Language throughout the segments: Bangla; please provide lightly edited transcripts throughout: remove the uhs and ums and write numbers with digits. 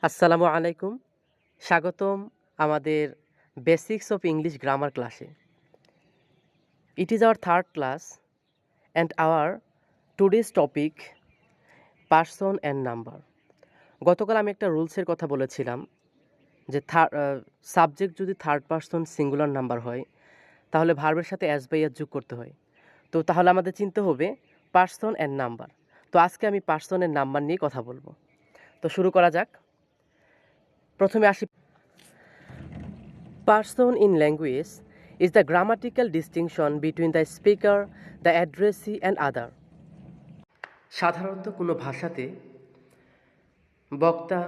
আসসালামু আলাইকুম। স্বাগতম আমাদের বেসিক্স অফ ইংলিশ গ্রামার ক্লাসে। It is our third class and our today's topic person and number. গতকাল আমি একটা রুলসের কথা বলেছিলাম যে সাবজেক্ট যদি থার্ড পারসন সিঙ্গুলার নাম্বার হয় তাহলে ভার্বের সাথে অ্যাজ বাই অ্যাজ যোগ করতে হয়। তো তাহলে আমাদের চিনতে হবে পার্সন অ্যান্ড নাম্বার। তো আজকে আমি পার্সনের নাম্বার নিয়ে কথা বলবো। তো শুরু করা যাক। প্রথমে আসি। Person in language is the grammatical distinction between the speaker, the addressee and other. সাধারণত কোনো ভাষাতে বক্তা,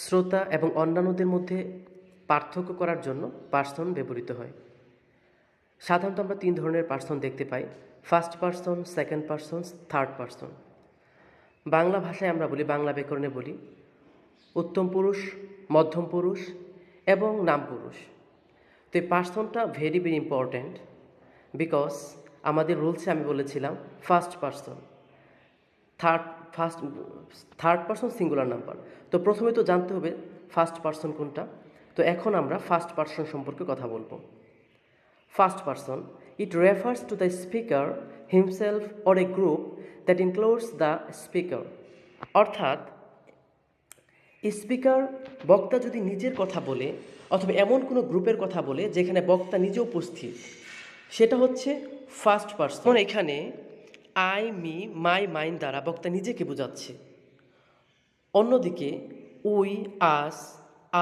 শ্রোতা এবং অন্যান্যদের মধ্যে পার্থক্য করার জন্য পার্সন ব্যবহৃত হয়। সাধারণত আমরা তিন ধরনের পার্সন দেখতে পাই: first person, second person, third person. Bangla ভাষায় আমরা বলি, বাংলা ব্যাকরণে বলি উত্তম পুরুষ, মধ্যম পুরুষ এবং নাম পুরুষ। তো এই পার্সনটা ভেরি ভেরি ইম্পর্ট্যান্ট বিকজ আমাদের রুলসে আমি বলেছিলাম first person, third person singular number. তো প্রথমে তো জানতে হবে ফার্স্ট পার্সন কোনটা। তো এখন আমরা ফার্স্ট পার্সন সম্পর্কে কথা বলবো। First person, it refers to the speaker himself or a group that includes the speaker. অর্থাৎ স্পিকার, বক্তা যদি নিজের কথা বলে অথবা এমন কোনো গ্রুপের কথা বলে যেখানে বক্তা নিজে উপস্থিত, সেটা হচ্ছে ফার্স্ট পার্সন। এখানে আই, মি, মাই, মাইন দ্বারা বক্তা নিজেকে বোঝাচ্ছে। অন্যদিকে উই, আস,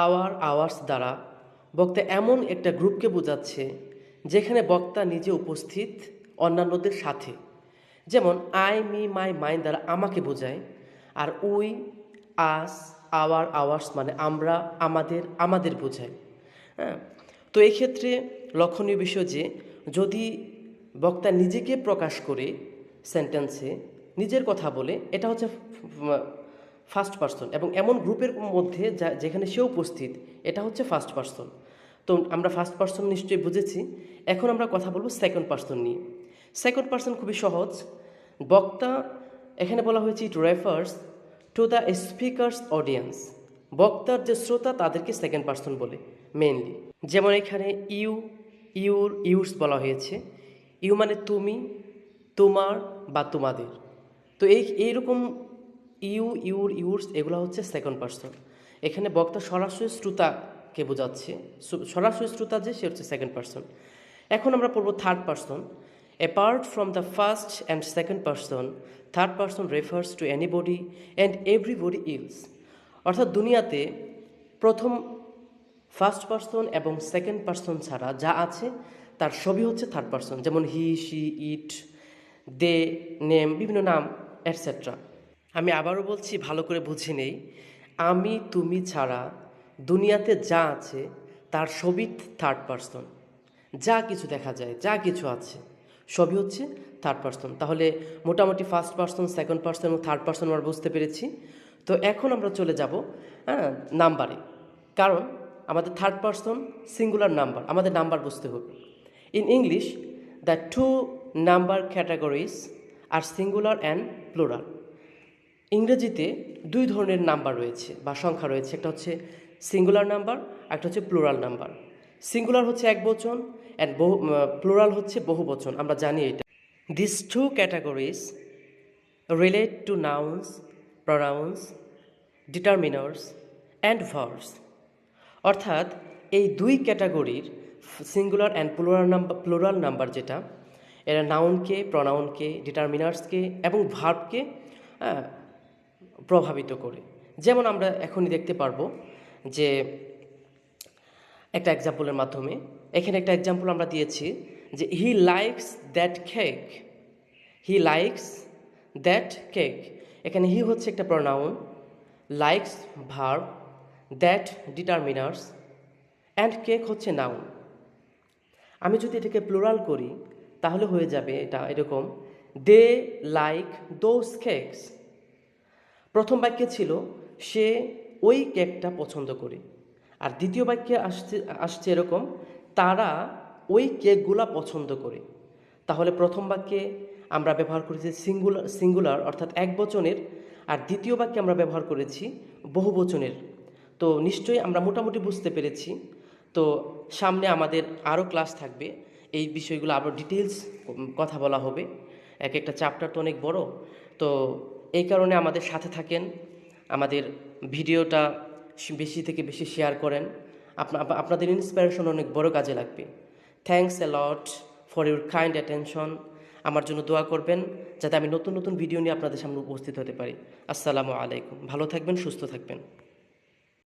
আওয়ার, আওয়ার্স দ্বারা বক্তা এমন একটা গ্রুপকে বোঝাচ্ছে যেখানে বক্তা নিজে উপস্থিত অন্যান্যদের সাথে। যেমন আই, মি, মাই, মাইন দ্বারা আমাকে বোঝায়, আর উই, আস, আওয়ার, আওয়ার্স মানে আমরা, আমাদের, আমাদের বোঝায়। হ্যাঁ, তো এই ক্ষেত্রে লক্ষণীয় বিষয় যে যদি বক্তা নিজেকে প্রকাশ করে সেন্টেন্সে নিজের কথা বলে, এটা হচ্ছে ফার্স্ট পার্সন, এবং এমন গ্রুপের মধ্যে যেখানে সে উপস্থিত, এটা হচ্ছে ফার্স্ট পার্সন। তো আমরা ফার্স্ট পার্সন নিশ্চয়ই বুঝেছি। এখন আমরা কথা বলবো সেকেন্ড পার্সন নিয়ে। সেকেন্ড পার্সন খুবই সহজ। বক্তা, এখানে বলা হয়েছে it refers to the speaker's audience. বক্তার যে শ্রোতা তাদেরকে সেকেন্ড পার্সন বলে মেইনলি। যেমন এখানে ইউ, ইউর, ইউর্স বলা হয়েছে। ইউ মানে তুমি, তোমার বা তোমাদের। তো এইরকম ইউ, ইউর, ইউর্স এগুলো হচ্ছে সেকেন্ড পার্সন। এখানে বক্তা সরাসরি শ্রোতাকে বোঝাচ্ছে, সরাসরি শ্রোতা যে সে হচ্ছে সেকেন্ড পার্সন। এখন আমরা পড়ব third person. Apart from the first and second person, third person refers to anybody and everybody else. অর্থাৎ দুনিয়াতে প্রথম ফার্স্ট পার্সন এবং সেকেন্ড পার্সন ছাড়া যা আছে তার সবই হচ্ছে থার্ড পার্সন। যেমন হি, শি, ইট, দে, নেম, বিভিন্ন নাম এটসেট্রা। আমি আবারও বলছি, ভালো করে বুঝে নেই। আমি, তুমি ছাড়া দুনিয়াতে যা আছে তার সবই থার্ড পার্সন। যা কিছু দেখা যায়, যা কিছু আছে সবই হচ্ছে থার্ড পার্সন। তাহলে মোটামুটি ফার্স্ট পার্সন, সেকেন্ড পার্সন এবং থার্ড পার্সন আমরা বুঝতে পেরেছি। তো এখন আমরা চলে যাব নাম্বারে, কারণ আমাদের থার্ড পার্সন সিঙ্গুলার নাম্বার, আমাদের নাম্বার বুঝতে হবে। In English the two number categories are singular and plural. ইংরেজিতে দুই ধরনের নাম্বার রয়েছে বা সংখ্যা রয়েছে, একটা হচ্ছে সিঙ্গুলার নাম্বার, একটা হচ্ছে প্লুরাল নাম্বার। সিঙ্গুলার হচ্ছে এক বচন অ্যান্ড প্লুরাল হচ্ছে বহু বচন, আমরা জানি এটা। This two categories relate to nouns, pronouns, determiners and verbs. অর্থাৎ এই দুই ক্যাটাগরির সিঙ্গুলার অ্যান্ড প্লুরাল নাম্বার যেটা, এরা নাউনকে, প্রনাউনকে, ডিটারমিনার্সকে এবং ভার্বকে প্রভাবিত করে। যেমন আমরা এখনই দেখতে পারবো যে একটা এক্সাম্পলের মাধ্যমে, এখানে একটা এক্সাম্পল আমরা দিয়েছি যে he likes that cake. He likes that cake. এখানে হি হচ্ছে একটা pronoun, likes verb, that determiners and cake হচ্ছে নাউন। আমি যদি এটাকে প্লুরাল করি তাহলে হয়ে যাবে এটা এরকম: দে লাইক দোজ কেকস। প্রথম বাক্যে ছিল সে ওই কেকটা পছন্দ করে, আর দ্বিতীয় বাক্যে আসছে এরকম: তারা ওই কেকগুলা পছন্দ করে। তাহলে প্রথম বাক্যে আমরা ব্যবহার করেছি সিঙ্গুলার অর্থাৎ এক বচনের, আর দ্বিতীয় বাক্যে আমরা ব্যবহার করেছি বহু বচনের। তো নিশ্চয়ই আমরা মোটামুটি বুঝতে পেরেছি। তো সামনে আমাদের আরও ক্লাস থাকবে, এই বিষয়গুলো আরও ডিটেলস কথা বলা হবে। এক একটা চ্যাপ্টার তো অনেক বড়। তো এই কারণে আমাদের সাথে থাকেন, আমাদের ভিডিওটা বেশি থেকে বেশি শেয়ার করেন। আপনাদের ইন্সপিরেশন অনেক বড় কাজে লাগবে। Thanks a lot for your kind attention. আমার জন্য দোয়া করবেন যাতে আমি নতুন নতুন ভিডিও নিয়ে আপনাদের সামনে উপস্থিত হতে পারি। আসসালামু আলাইকুম। ভালো থাকবেন, সুস্থ থাকবেন।